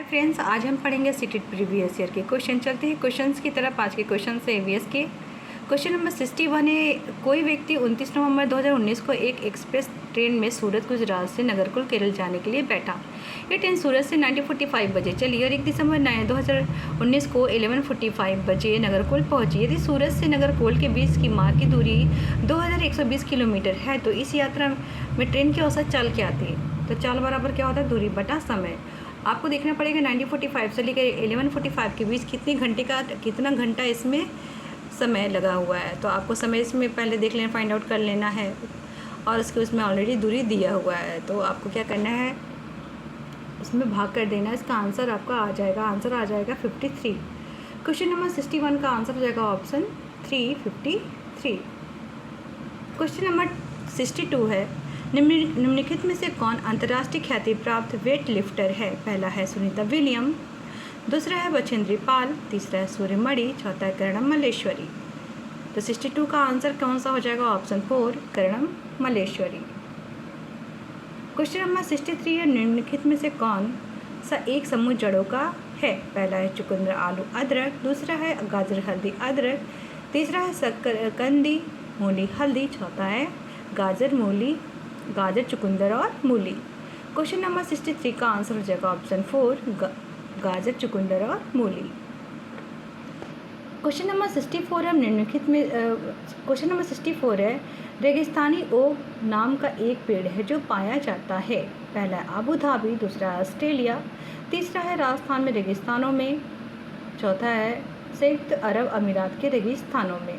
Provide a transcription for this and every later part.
Friends, आज हम पढ़ेंगे सीटेट प्रीवियस ईयर के क्वेश्चन। चलते हैं क्वेश्चंस की तरफ। आज के क्वेश्चन से एवीएस के क्वेश्चन नंबर 61 है। कोई व्यक्ति 29 नवंबर 2019 को एक एक्सप्रेस ट्रेन में सूरत गुजरात से नागरकोइल केरल जाने के लिए बैठा। ये ट्रेन सूरत से 1945 बजे चली और 1 दिसंबर 2019 को 11:45 बजे नागरकोइल पहुंची। यदि सूरत से नागरकोइल के बीच की मार्ग की दूरी 2120 किलोमीटर है तो इस यात्रा में ट्रेन की औसत चाल क्या थी? तो चाल बराबर क्या होता है? दूरी बटा समय। आपको देखना पड़ेगा 1945 से लेकर 11:45 के बीच कितना घंटा इसमें समय लगा हुआ है। तो आपको समय इसमें पहले देख लेना, फाइंड आउट कर लेना है और उसमें ऑलरेडी दूरी दिया हुआ है। तो आपको क्या करना है, उसमें भाग कर देना। इसका आंसर आपका आ जाएगा 53। क्वेश्चन नंबर 61 का आंसर हो जाएगा ऑप्शन 353। क्वेश्चन नंबर 62 है। निम्नलिखित में से कौन अंतर्राष्ट्रीय ख्याति प्राप्त वेट लिफ्टर है? पहला है सुनीता विलियम, दूसरा है बछेंद्री पाल, तीसरा है सूर्यमणि, चौथा है कर्णम मल्लेश्वरी। तो 62 का आंसर कौन सा हो जाएगा? Option 4 Karnam Malleswari. Question number 63 है। निम्नलिखित में से कौन सा एक समूह जड़ों का है? पहला है चुकंदर आलू अदरक, दूसरा है गाजर हल्दी अदरक, तीसरा है शकरकंदी मूली हल्दी, चौथा है गाजर चुकंदर और मूली। क्वेश्चन नंबर 63 का आंसर हो जाएगा ऑप्शन 4 गाजर चुकंदर और मूली। क्वेश्चन नंबर 64 है। निम्नलिखित में क्वेश्चन नंबर 64 है। रेगिस्तानी ओक नाम का एक पेड़ है जो पाया जाता है। पहला है आबू धाबी, दूसरा है ऑस्ट्रेलिया, तीसरा है राजस्थान में रेगिस्तानों में, चौथा है संयुक्त अरब अमीरात के रेगिस्तानों में।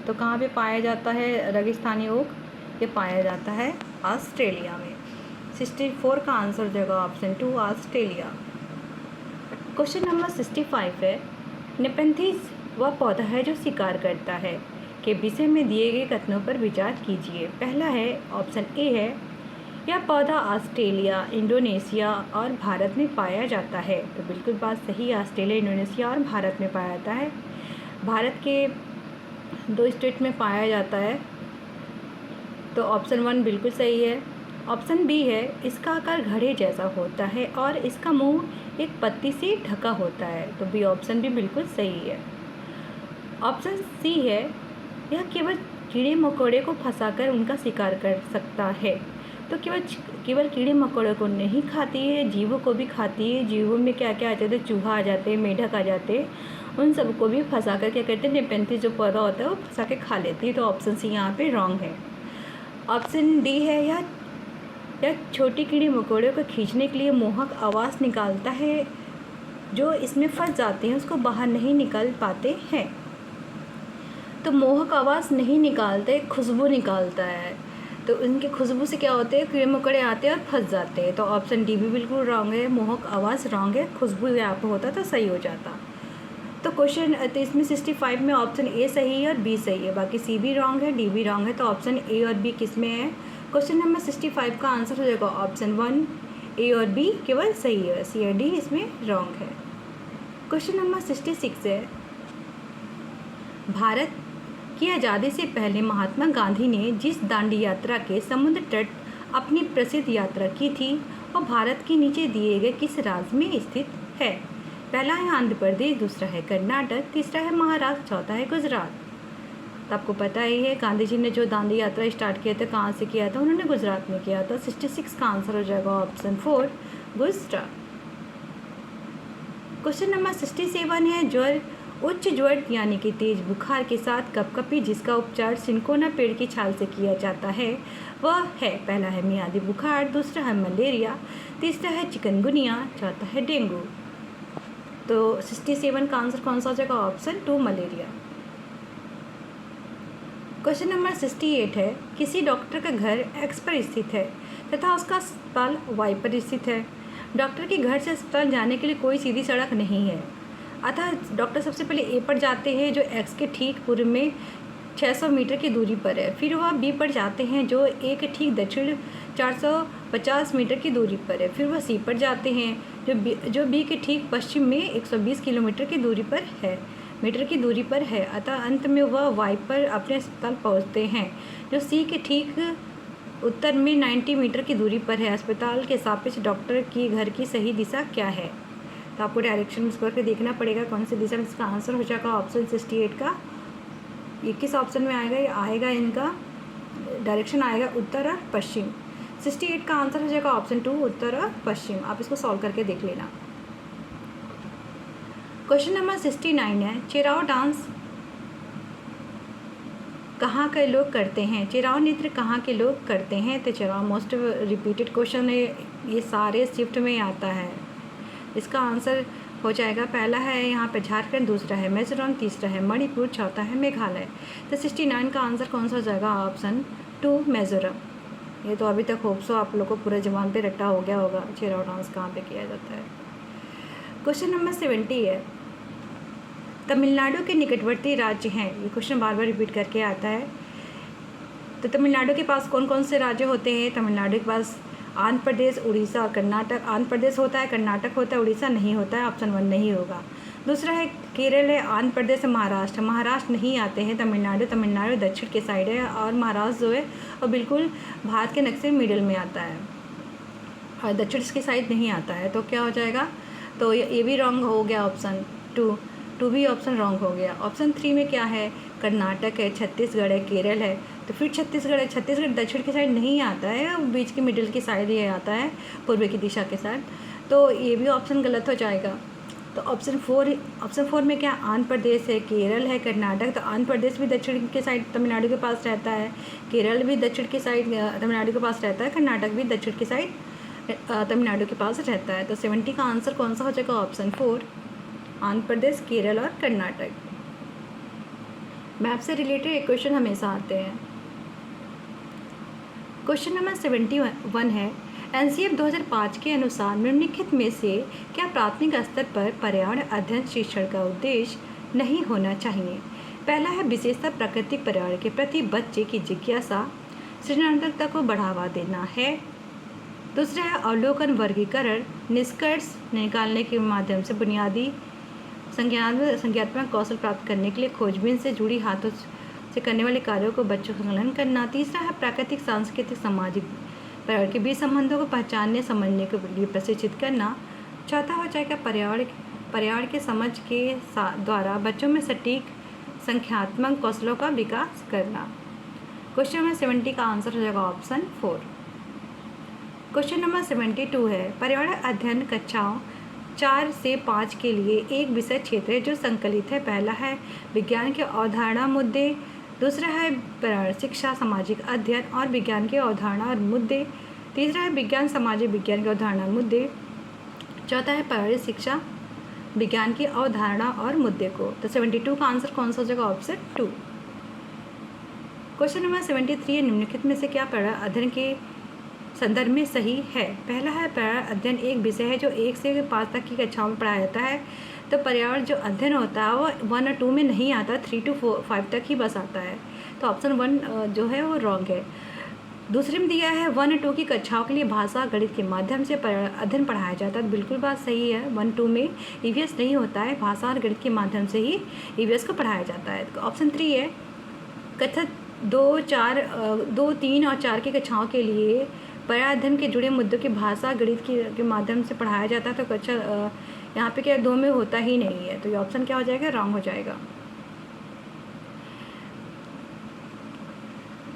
तो कहाँ पे पाया जाता है रेगिस्तानी ओक? ये पाया जाता है ऑस्ट्रेलिया में। 64 का आंसर हो जाएगा ऑप्शन 2 ऑस्ट्रेलिया। क्वेश्चन नंबर 65 है। नेपेंथिस वह पौधा है जो शिकार करता है के विषय में दिए गए कथनों पर विचार कीजिए। पहला है ऑप्शन ए है, यह पौधा ऑस्ट्रेलिया, इंडोनेशिया और भारत में पाया जाता है। तो बिल्कुल बात सही है, ऑस्ट्रेलिया, इंडोनेशिया और भारत में पाया जाता है। भारत के 2 स्टेट में पाया जाता है। तो ऑप्शन 1 बिल्कुल सही है। ऑप्शन बी है, इसका आकार घड़े जैसा होता है और इसका मुंह एक पत्ती से ढका होता है। तो बी ऑप्शन भी बिल्कुल सही है। ऑप्शन सी है, यह केवल कीड़े मकोड़े को फंसाकर उनका शिकार कर सकता है। तो केवल कीड़े मकोड़े को नहीं खाती है, जीवों को भी खाती है। जीवों में क्या क्या आ जाते हैं? चूहा आ जाते हैं, मेढक आ जाते हैं, उन सबको भी फंसाकर क्या करते हैं? नेपेंथिस जो पौधा होता है वो फंसा के खा लेती है। तो ऑप्शन सी यहाँ पे रॉन्ग है। ऑप्शन डी है, यह छोटी कीड़े मकोड़े को खींचने के लिए मोहक आवाज़ निकालता है, जो इसमें फंस जाते हैं उसको बाहर नहीं निकल पाते हैं। तो मोहक आवाज़ नहीं निकालते, खुशबू निकालता है। तो उनकी खुशबू से क्या होते हैं? कीड़े मकोड़े आते हैं और फंस जाते हैं। तो ऑप्शन डी भी बिल्कुल रॉन्ग है। मोहक आवाज़ रॉन्ग है, खुशबू यहाँ पर होता तो सही हो जाता। तो क्वेश्चन तो इसमें 65 में ऑप्शन ए सही है और बी सही है, बाकी सी भी रॉन्ग है, डी भी रॉन्ग है। तो ऑप्शन ए और बी किस में है? क्वेश्चन नंबर 65 का आंसर हो जाएगा ऑप्शन 1 ए और बी केवल सही है, सी और डी इसमें रॉन्ग है। क्वेश्चन नंबर 66 है। भारत की आज़ादी से पहले महात्मा गांधी ने जिस दांडी यात्रा के समुद्र तट अपनी प्रसिद्ध यात्रा की थी वह भारत के नीचे दिए गए किस राज्य में स्थित है? पहला है आंध्र प्रदेश, दूसरा है कर्नाटक, तीसरा है महाराष्ट्र, चौथा है गुजरात। तो आपको पता ही है गांधी जी ने जो दांडी यात्रा स्टार्ट किया था कहाँ से किया था? उन्होंने गुजरात में किया था। 66 का आंसर हो जाएगा ऑप्शन 4 गुजरात। क्वेश्चन नंबर 67 है। ज्वर, उच्च ज्वर यानी कि तेज बुखार के साथ कपकपी जिसका उपचार सिनकोना पेड़ की छाल से किया जाता है वह है? पहला है मियादी बुखार, दूसरा है मलेरिया, तीसरा है चिकनगुनिया, चौथा है डेंगू। तो 67 का आंसर कौन सा हो जाएगा? Option 2 malaria. क्वेश्चन नंबर 68 है। किसी डॉक्टर का घर एक्स पर स्थित है तथा उसका अस्पताल वाई पर स्थित है। डॉक्टर के घर से अस्पताल जाने के लिए कोई सीधी सड़क नहीं है, अतः डॉक्टर सबसे पहले ए पर जाते हैं जो एक्स के ठीक पूर्व में 600 मीटर की दूरी पर है। फिर वह बी पर जाते हैं जो ए के ठीक दक्षिण 450 मीटर की दूरी पर है। फिर वह सी पर जाते हैं जो बी के ठीक पश्चिम में 120 किलोमीटर की दूरी पर है। अतः अंत में वह वाई पर अपने अस्पताल पहुंचते हैं जो सी के ठीक उत्तर में 90 मीटर की दूरी पर है। अस्पताल के सापेक्ष डॉक्टर की घर की सही दिशा क्या है? तो आपको डायरेक्शन में करके देखना पड़ेगा कौन सी दिशा में। इसका आंसर हो जाएगा ऑप्शन 68 का। ये किस ऑप्शन में आएगा? ये आएगा, इनका डायरेक्शन आएगा उत्तर और पश्चिम। 68 का आंसर हो जाएगा ऑप्शन 2, उत्तर और पश्चिम। आप इसको सॉल्व करके देख लेना। क्वेश्चन नंबर 69 है, चिराव डांस कहाँ के लोग करते हैं? चिराव नृत्य कहाँ के लोग करते हैं? तो चिराव मोस्ट रिपीटेड क्वेश्चन है, ये सारे शिफ्ट में आता है। इसका आंसर हो जाएगा, पहला है यहाँ पे झारखंड, दूसरा है मिजोरम, तीसरा है मणिपुर, चौथा है मेघालय। तो 69 का आंसर कौन सा हो जाएगा? ऑप्शन 2, मिजोरम। ये तो अभी तक होप सो आप लोग को पूरे जबान पे रट्टा हो गया होगा चिराव डांस कहाँ पे किया जाता है। क्वेश्चन नंबर 70 है, तमिलनाडु के निकटवर्ती राज्य हैं। ये क्वेश्चन बार बार रिपीट करके आता है। तो तमिलनाडु के पास कौन कौन से राज्य होते हैं? तमिलनाडु के पास आंध्र प्रदेश, उड़ीसा और कर्नाटक। आंध्र प्रदेश होता है, कर्नाटक होता है, उड़ीसा नहीं होता है, ऑप्शन 1 नहीं होगा। दूसरा है केरल है, आंध्र प्रदेश, महाराष्ट्र। महाराष्ट्र नहीं आते हैं। तमिलनाडु दक्षिण के साइड है, और महाराष्ट्र जो है वो बिल्कुल भारत के नक्शे मिडिल में आता है और दक्षिण की साइड नहीं आता है। तो क्या हो जाएगा? तो ये भी रॉन्ग हो गया, ऑप्शन 2 भी ऑप्शन रॉन्ग हो गया। ऑप्शन 3 में क्या है? कर्नाटक है, छत्तीसगढ़ है, केरल है। तो फिर छत्तीसगढ़ है, छत्तीसगढ़ दक्षिण की साइड नहीं आता है, बीच की मिडिल की साइड ये आता है, पूर्व की दिशा के साथ। तो ये भी ऑप्शन गलत हो जाएगा। तो ऑप्शन 4 में क्या? आंध्र प्रदेश है, केरल है, कर्नाटक। तो आंध्र प्रदेश भी दक्षिण के साइड तमिलनाडु के पास रहता है, केरल भी दक्षिण की साइड तमिलनाडु के पास रहता है, कर्नाटक भी दक्षिण की साइड तमिलनाडु के पास रहता है। तो 70 का आंसर कौन सा हो जाएगा? ऑप्शन 4, आंध्र प्रदेश, केरल और कर्नाटक। मैप से रिलेटेड एक क्वेश्चन हमेशा आते हैं। क्वेश्चन नंबर 71 है, एनसीएफ 2005 के अनुसार निम्नलिखित में से क्या प्राथमिक स्तर पर पर्यावरण अध्ययन शिक्षण का उद्देश्य नहीं होना चाहिए? पहला है विशेषतः प्राकृतिक पर्यावरण के प्रति बच्चे की जिज्ञासा, सृजनात्मकता को बढ़ावा देना है। दूसरा है अवलोकन, वर्गीकरण, निष्कर्ष निकालने के माध्यम से बुनियादी संज्ञानात्मक कौशल प्राप्त करने के लिए खोजबीन से जुड़ी हाथों से करने वाले कार्यों को बच्चों को संलग्न करना। तीसरा है प्राकृतिक, सांस्कृतिक, सामाजिक पर्यावरण के बीच संबंधों को पहचानने समझने के लिए प्रशिक्षित करना। चौथा हो जाएगा पर्यावरण के समझ के द्वारा बच्चों में सटीक संख्यात्मक कौशलों का विकास करना। क्वेश्चन नंबर 70 का आंसर हो जाएगा ऑप्शन 4। क्वेश्चन नंबर 72 है, पर्यावरण अध्ययन कक्षाओं 4 से 5 के लिए एक विषय क्षेत्र है जो संकलित है। पहला है विज्ञान के अवधारणा मुद्दे, दूसरा है पर्यावरण शिक्षा, सामाजिक अध्ययन और विज्ञान के अवधारणा और मुद्दे, तीसरा है विज्ञान, सामाजिक विज्ञान के अवधारणा मुद्दे, चौथा है पर्यावरण शिक्षा, विज्ञान की अवधारणा और मुद्दे को। तो 72 का आंसर कौन सा हो जाएगा? ऑप्शन 2। क्वेश्चन नंबर 73 है, निम्नलिखित में से क्या पर्यावरण अध्ययन के संदर्भ में सही है? पहला है पर्यावरण अध्ययन एक विषय है जो 1 से 5 तक की कक्षाओं में पढ़ाया जाता है। तो पर्यावरण जो अध्ययन होता है वो 1 और 2 में नहीं आता, 3 to 5 तक ही बस आता है। तो ऑप्शन 1 जो है वो रॉन्ग है। दूसरे में दिया है 1 और 2 की कक्षाओं के लिए भाषा गणित के माध्यम से पर्यावरण अध्ययन पढ़ाया जाता है। बिल्कुल बात सही है, 1-2 में ईवीएस नहीं होता है, भाषा और गणित के माध्यम से ही ईवीएस को पढ़ाया जाता है। तो ऑप्शन 3 है कथन 2, 3 और 4 की कक्षाओं के लिए पर्यावरण अध्ययन के जुड़े मुद्दों की भाषा गणित के माध्यम से पढ़ाया जाता है। तो कक्षा यहाँ पे क्या 2 में होता ही नहीं है। तो ये ऑप्शन क्या हो जाएगा? रॉन्ग हो जाएगा।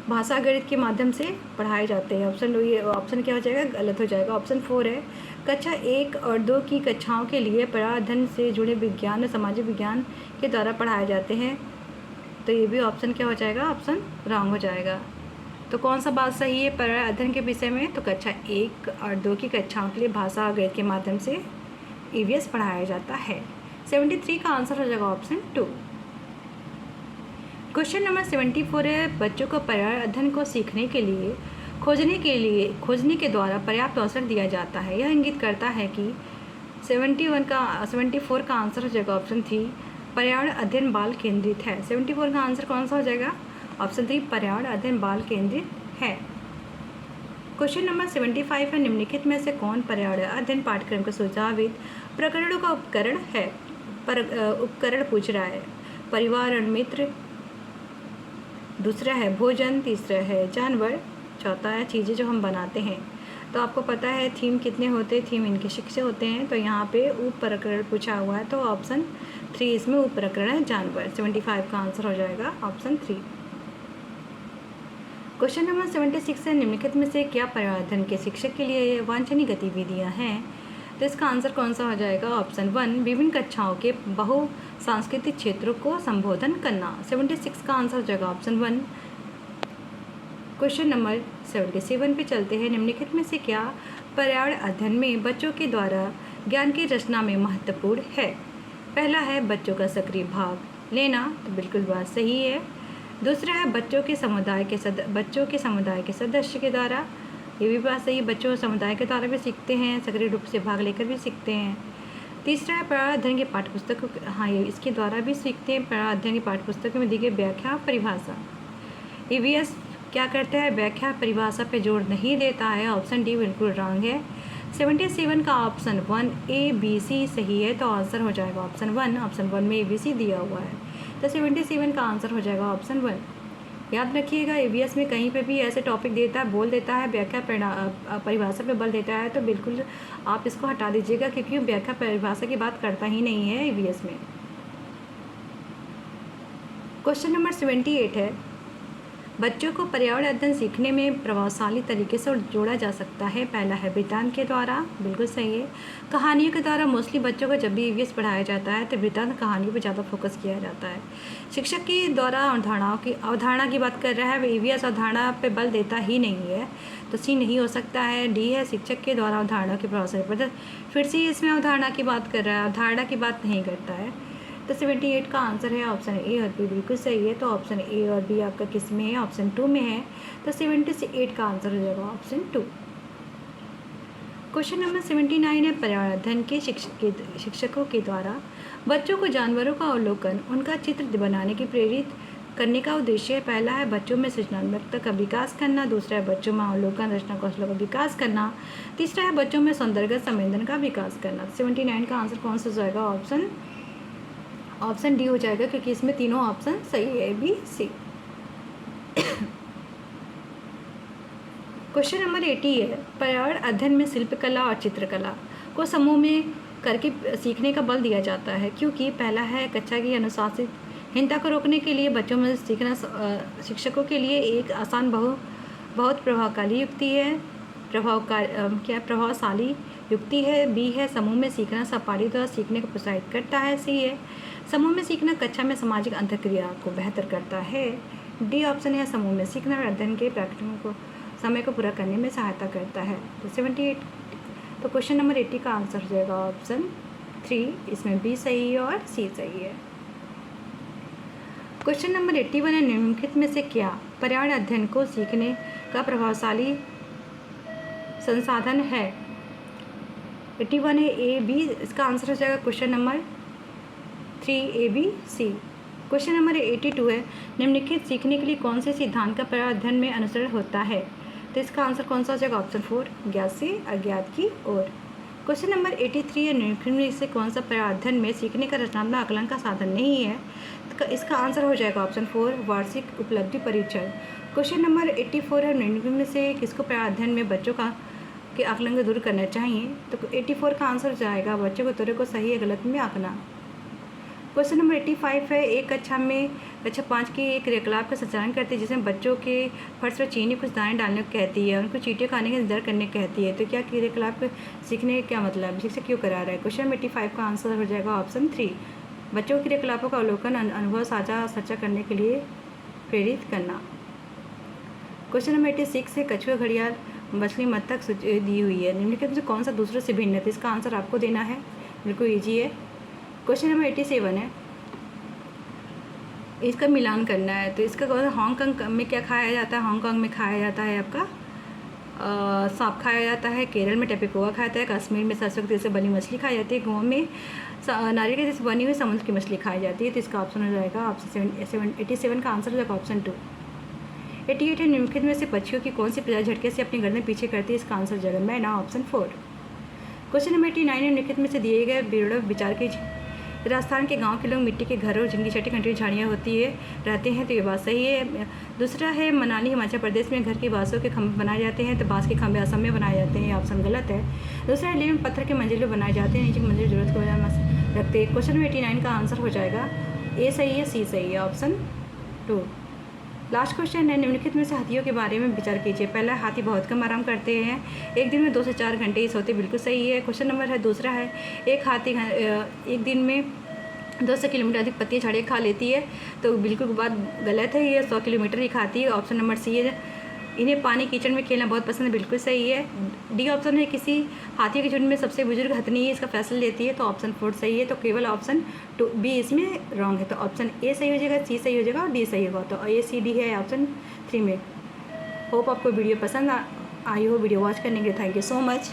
भाषा गणित के माध्यम से पढ़ाए जाते हैं। ये ऑप्शन क्या हो जाएगा? गलत हो जाएगा। ऑप्शन 4 है कक्षा 1 और 2 की कक्षाओं के लिए पर्यावरण अध्ययन से जुड़े विज्ञान और सामाजिक विज्ञान के द्वारा पढ़ाए जाते हैं। तो ये भी ऑप्शन क्या हो जाएगा? ऑप्शन रॉन्ग हो जाएगा। तो कौन सा बात सही है पर्यावरण अध्ययन के विषय में? तो कक्षा 1 और 2 की कक्षाओं के लिए भाषा और गणित के माध्यम से ईवीएस पढ़ाया जाता है। 73 का आंसर हो जाएगा ऑप्शन 2। क्वेश्चन नंबर 74 है, बच्चों को पर्यावरण अध्ययन को सीखने के लिए खोजने के द्वारा पर्याप्त अवसर दिया जाता है। यह इंगित करता है कि 74 का आंसर हो जाएगा ऑप्शन 3, पर्यावरण अध्ययन बाल केंद्रित है। 74 का आंसर कौन सा हो जाएगा? ऑप्शन 3, पर्यावरण अध्ययन बाल केंद्रित है। क्वेश्चन नंबर 75 है, निम्नलिखित में से कौन पर्यावरण अध्ययन पाठ्यक्रम के सुझावित प्रकरणों का उपकरण है? उपकरण पूछ रहा है। परिवार और मित्र, दूसरा है भोजन, तीसरा है जानवर, चौथा है चीज़ें जो हम बनाते हैं। तो आपको पता है थीम कितने होते हैं, थीम इनके शिक्षक होते हैं। तो यहाँ पे उपप्रकरण पूछा हुआ है, तो ऑप्शन 3 इसमें उपप्रकरण है जानवर। 75 का आंसर हो जाएगा ऑप्शन 3। क्वेश्चन नंबर 76 है, निम्नलिखित में से क्या पर्यावरण अध्ययन के शिक्षक के लिए वांछनीय गतिविधियाँ हैं? तो इसका आंसर कौन सा हो जाएगा? ऑप्शन 1 विभिन्न कक्षाओं के बहु सांस्कृतिक क्षेत्रों को संबोधन करना। 76 का आंसर हो जाएगा ऑप्शन 1। क्वेश्चन नंबर 77 पे चलते हैं, निम्नलिखित में से क्या पर्यावरण अध्ययन में बच्चों के द्वारा ज्ञान की रचना में महत्वपूर्ण है? पहला है बच्चों का सक्रिय भाग लेना, तो बिल्कुल बात सही है। दूसरा है बच्चों के समुदाय के सदस्य के द्वारा, ये भी बात सही है, बच्चों समुदाय के द्वारा भी सीखते हैं, सक्रिय रूप से भाग लेकर भी सीखते हैं। तीसरा है पर्यावरण अध्ययन के पाठ्यपुस्तकों, हाँ ये इसके द्वारा भी सीखते हैं, पर्यावरण अध्ययन की पाठ्यपुस्तकों में दी गई व्याख्या परिभाषा। ईवीएस क्या करता है? व्याख्या परिभाषा पे जोर नहीं देता है, ऑप्शन डी बिल्कुल रॉन्ग है। 77 का ऑप्शन 1 ABC सही है, तो आंसर हो जाएगा ऑप्शन 1। ऑप्शन 1 में ABC दिया हुआ है, तो 77 का आंसर हो जाएगा ऑप्शन 1। याद रखिएगा ईवीएस में कहीं पे भी ऐसे टॉपिक देता है, बोल देता है व्याख्या परिभाषा पे बल देता है, तो बिल्कुल आप इसको हटा दीजिएगा, क्योंकि व्याख्या परिभाषा की बात करता ही नहीं है ईवीएस में। क्वेश्चन नंबर 78 है, बच्चों को पर्यावरण अध्ययन सीखने में प्रभावशाली तरीके से जोड़ा जा सकता है। पहला है वृत्तांत के द्वारा, बिल्कुल सही है। कहानियों के द्वारा, मोस्टली बच्चों को जब भी ईवीएस पढ़ाया जाता है तो वृत्तांत कहानियों पर ज़्यादा फोकस किया जाता है। शिक्षक के द्वारा अवधारणा की बात कर रहा है, वह ईवीएस अवधारणा पे बल देता ही नहीं है, तो सी नहीं हो सकता है। डी है शिक्षक के द्वारा अवधारणा के प्रभावशाली, फिर से इसमें अवधारणा की बात कर रहा है, अवधारणा की बात नहीं करता है। तो 78 का आंसर है ऑप्शन ए और बी बिल्कुल सही है, तो ऑप्शन ए और बी आपका किस में है? ऑप्शन 2 में है, तो 78 का आंसर हो जाएगा ऑप्शन 2। क्वेश्चन नंबर 79 है, पर्यावरण अध्ययन के शिक्षकों के द्वारा बच्चों को जानवरों का अवलोकन, उनका चित्र बनाने की प्रेरित करने का उद्देश्य है। पहला है बच्चों में सृजनात्मकता का विकास करना, दूसरा है बच्चों में अवलोकन रचना कौशलों का विकास करना, तीसरा है बच्चों में सौंदर्य संवेदन का विकास करना। 79 का आंसर कौन सा हो जाएगा? ऑप्शन डी हो जाएगा, क्योंकि इसमें तीनों ऑप्शन सही है, बी सी। क्वेश्चन नंबर 80 है, पर्यावरण अध्ययन में शिल्पकला और चित्रकला को समूह में करके सीखने का बल दिया जाता है, क्योंकि पहला है कक्षा की अनुशासितहीनता को रोकने के लिए बच्चों में सीखना शिक्षकों के लिए एक आसान बहुत प्रभावशाली युक्ति है, प्रभावशाली युक्ति है। बी है समूह में सीखना सहपाठी द्वारा सीखने को प्रोत्साहित करता है। सी है समूह में सीखना कक्षा में सामाजिक अंतःक्रिया को बेहतर करता है। डी ऑप्शन है समूह में सीखना अध्ययन के प्रैक्टिकल समय को पूरा करने में सहायता करता है। तो 78, तो क्वेश्चन नंबर 80 का आंसर हो जाएगा ऑप्शन 3, इसमें बी सही है और सी सही है। क्वेश्चन नंबर 81 है, निम्नलिखित में से क्या पर्यावरण अध्ययन को सीखने का प्रभावशाली संसाधन है? 81 है ए बी, इसका आंसर हो जाएगा question number 3 A B C. Question number 82 है, निम्नलिखित सीखने के लिए कौन से सिद्धांत का पर्यावरण अध्ययन में अनुसरण होता है? तो इसका आंसर कौन सा हो जाएगा? ऑप्शन 4 ज्ञात से अज्ञात की ओर। क्वेश्चन नंबर 83 है, निम्नलिखित में से कौन सा पर्यावरण अध्ययन में सीखने का रचनात्मक आकलन का साधन नहीं है? तो इसका आंसर हो जाएगा ऑप्शन 4 वार्षिक उपलब्धि परीक्षण। क्वेश्चन नंबर 84 है, निम्नलिखित में से किसको पर्यावरण अध्ययन में बच्चों के आकलन को दूर करना चाहिए? तो 84 का आंसर हो जाएगा बच्चों को तुरंत को सही या गलत में आंकना। क्वेश्चन नंबर 85 है, एक कक्षा 5 की एक क्रियाकलाप का संचालन करती है, जिसमें बच्चों के फर्श पर चीनी कुछ दाने डालने को कहती है, उनको चींटियाँ खाने का इंतजार करने को कहती है। तो क्या क्रियाकलाप सीखने का क्या मतलब शिक्षक क्यों करा रहा है? क्वेश्चन नंबर 85 का आंसर हो जाएगा ऑप्शन 3 बच्चों के क्रियाकलापों का अवलोकन अनुभव साझा चर्चा करने के लिए प्रेरित करना। क्वेश्चन नंबर 86 है, कछुआ घड़ियाल मछली मत तक दी हुई है, निम्नलिखित में से कौन सा दूसरे से भिन्न है? तो इसका आंसर आपको देना है, बिल्कुल ईजी है। क्वेश्चन नंबर 87 है, इसका मिलान करना है। तो इसका हांगकांग में क्या खाया जाता है? हांगकांग में खाया जाता है आपका सांप खाया जाता है, केरल में टपिकोआ खाया जाता है, कश्मीर में सरसों के तेल से बनी मछली खाई जाती है, गोवा में नारियल के तेल से बनी हुई समुद्र की मछली खाई जाती है। तो इसका ऑप्शन हो जाएगा ऑप्शन 87 का आंसर हो जाएगा ऑप्शन 2। 88 है, निम्नलिखित में से पक्षियों की कौन सी प्रजाति झटके से अपनी गर्दन पीछे करती है? इसका आंसर हो जाएगा मैना, ऑप्शन 4। क्वेश्चन नंबर 89 है, निम्नलिखित में से दिए गए विचार राजस्थान के गांव के लोग मिट्टी के घरों जिनकी छठी कंटी झाड़ियाँ होती है रहते हैं, तो ये बात सही है। दूसरा है मनाली हिमाचल प्रदेश में घर के बाँसों के खंभे बनाए जाते हैं, तो बाँस के खंभे असम में बनाए जाते हैं, ये ऑप्शन गलत है। दूसरा है लेकिन पत्थर के मंजिले बनाए जाते हैं, नीचे की मंजिल जरूरत की वजह से रखते हैं। क्वेश्चन नंबर 89 का आंसर हो जाएगा ए सही है, सी सही है, ऑप्शन 2। लास्ट क्वेश्चन है, निम्नलिखित में से हाथियों के बारे में विचार कीजिए। पहला, हाथी बहुत कम आराम करते हैं, एक दिन में 2 से 4 घंटे ही सोते, बिल्कुल सही है। क्वेश्चन नंबर है दूसरा है, एक हाथी एक दिन में 200 किलोमीटर अधिक पत्तियाँ झाड़ियाँ खा लेती है, तो बिल्कुल बात गलत है, ये 100 किलोमीटर ही खाती है, ऑप्शन नंबर सी है। इन्हें पानी कीचड़ में खेलना बहुत पसंद है, बिल्कुल सही है। डी ऑप्शन है, किसी हाथी के झुंड में सबसे बुजुर्ग हथनी ही इसका फैसला लेती है, तो ऑप्शन 4 सही है। तो केवल ऑप्शन 2 बी इसमें रॉन्ग है, तो ऑप्शन ए सही हो जाएगा, सी सही हो जाएगा और डी सही होगा, तो ए सी डी है ऑप्शन 3 में। होप आपको वीडियो पसंद आई हो। वीडियो वॉच करने के लिए थैंक यू सो मच।